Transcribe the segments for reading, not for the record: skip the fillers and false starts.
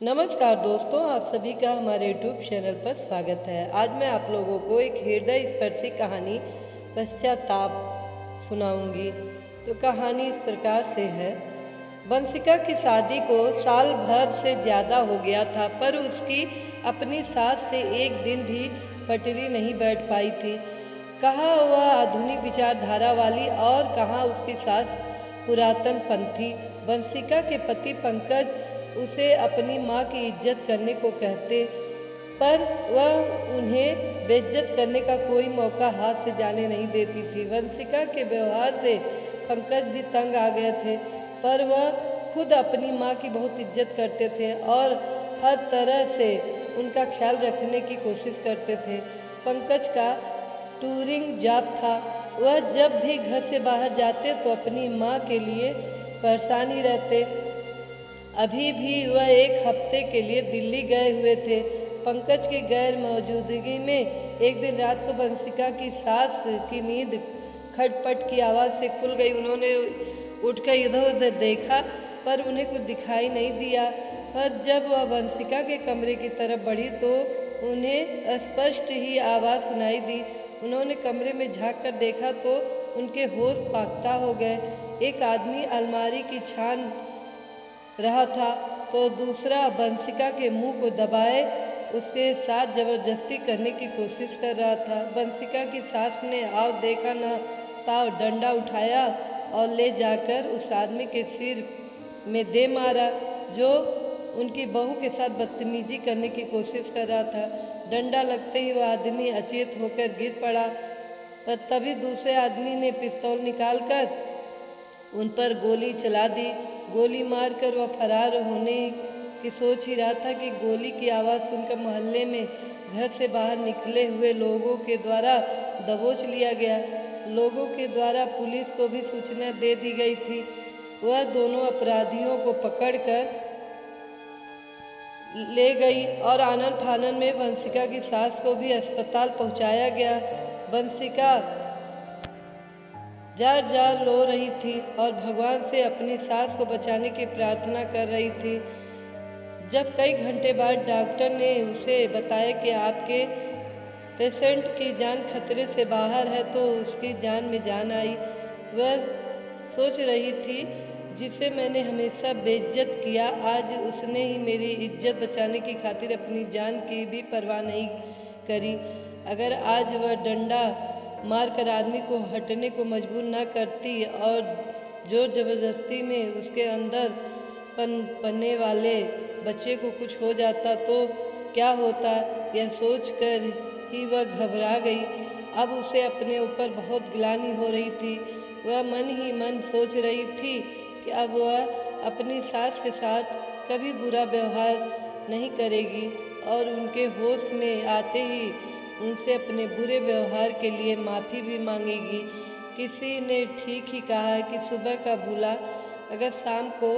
नमस्कार दोस्तों, आप सभी का हमारे यूट्यूब चैनल पर स्वागत है। आज मैं आप लोगों को एक हृदय स्पर्शी कहानी पश्चाताप सुनाऊंगी। तो कहानी इस प्रकार से है। वंशिका की शादी को साल भर से ज़्यादा हो गया था, पर उसकी अपनी सास से एक दिन भी पटरी नहीं बैठ पाई थी। कहाँ वह आधुनिक विचारधारा वाली और कहाँ उसकी सास पुरातन पंथी। वंशिका के पति पंकज उसे अपनी माँ की इज्जत करने को कहते, पर वह उन्हें बेइज्जत करने का कोई मौका हाथ से जाने नहीं देती थी। वंशिका के व्यवहार से पंकज भी तंग आ गए थे, पर वह खुद अपनी माँ की बहुत इज्जत करते थे और हर तरह से उनका ख्याल रखने की कोशिश करते थे। पंकज का टूरिंग जॉब था। वह जब भी घर से बाहर जाते तो अपनी माँ के लिए परेशान ही रहते। अभी भी वह एक हफ्ते के लिए दिल्ली गए हुए थे। पंकज की गैर मौजूदगी में एक दिन रात को वंशिका की सास की नींद खटपट की आवाज़ से खुल गई। उन्होंने उठकर इधर उधर देखा, पर उन्हें कुछ दिखाई नहीं दिया। पर जब वह वंशिका के कमरे की तरफ बढ़ी तो उन्हें स्पष्ट ही आवाज़ सुनाई दी। उन्होंने कमरे में झांक कर देखा तो उनके होश पाख्ता हो गए। एक आदमी अलमारी की छान रहा था तो दूसरा वंशिका के मुंह को दबाए उसके साथ जबरदस्ती करने की कोशिश कर रहा था। वंशिका की सास ने आओ देखा न ताव डंडा उठाया और ले जाकर उस आदमी के सिर में दे मारा, जो उनकी बहू के साथ बदतमीजी करने की कोशिश कर रहा था। डंडा लगते ही वह आदमी अचेत होकर गिर पड़ा, पर तभी दूसरे आदमी ने पिस्तौल निकालकर उन पर गोली चला दी। गोली मारकर वह फरार होने की सोच ही रहा था कि गोली की आवाज़ सुनकर मोहल्ले में घर से बाहर निकले हुए लोगों के द्वारा दबोच लिया गया। लोगों के द्वारा पुलिस को भी सूचना दे दी गई थी। वह दोनों अपराधियों को पकड़कर ले गई और आनन फानन में वंशिका की सास को भी अस्पताल पहुंचाया गया। वंशिका जार जार रो रही थी और भगवान से अपनी सास को बचाने की प्रार्थना कर रही थी। जब कई घंटे बाद डॉक्टर ने उसे बताया कि आपके पेशेंट की जान खतरे से बाहर है, तो उसकी जान में जान आई। वह सोच रही थी, जिसे मैंने हमेशा बेइज्जत किया, आज उसने ही मेरी इज्जत बचाने की खातिर अपनी जान की भी परवाह नहीं करी। अगर आज वह डंडा मारकर आदमी को हटने को मजबूर न करती और जोर जबरदस्ती में उसके अंदर पनने वाले बच्चे को कुछ हो जाता तो क्या होता, यह सोचकर ही वह घबरा गई। अब उसे अपने ऊपर बहुत ग्लानि हो रही थी। वह मन ही मन सोच रही थी कि अब वह अपनी सास के साथ कभी बुरा व्यवहार नहीं करेगी और उनके होश में आते ही उनसे अपने बुरे व्यवहार के लिए माफ़ी भी मांगेगी। किसी ने ठीक ही कहा है कि सुबह का भूला अगर शाम को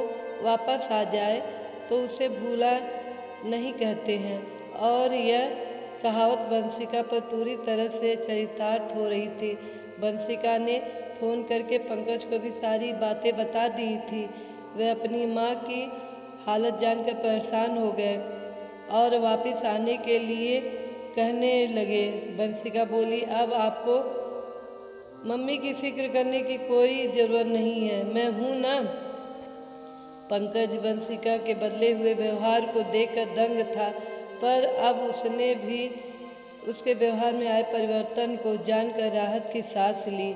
वापस आ जाए तो उसे भूला नहीं कहते हैं। और यह कहावत वंशिका पर पूरी तरह से चरितार्थ हो रही थी। वंशिका ने फ़ोन करके पंकज को भी सारी बातें बता दी थी। वह अपनी माँ की हालत जानकर परेशान हो गए और वापस आने के लिए कहने लगे। वंशिका बोली, अब आपको मम्मी की फिक्र करने की कोई ज़रूरत नहीं है, मैं हूँ ना। पंकज वंशिका के बदले हुए व्यवहार को देखकर दंग था, पर अब उसने भी उसके व्यवहार में आए परिवर्तन को जानकर राहत की सांस ली।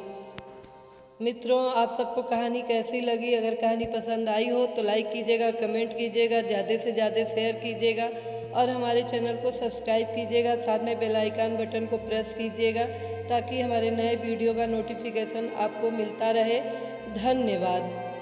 मित्रों, आप सबको कहानी कैसी लगी? अगर कहानी पसंद आई हो तो लाइक कीजिएगा, कमेंट कीजिएगा, ज़्यादा से ज़्यादा शेयर कीजिएगा और हमारे चैनल को सब्सक्राइब कीजिएगा। साथ में बेल आइकन बटन को प्रेस कीजिएगा ताकि हमारे नए वीडियो का नोटिफिकेशन आपको मिलता रहे। धन्यवाद।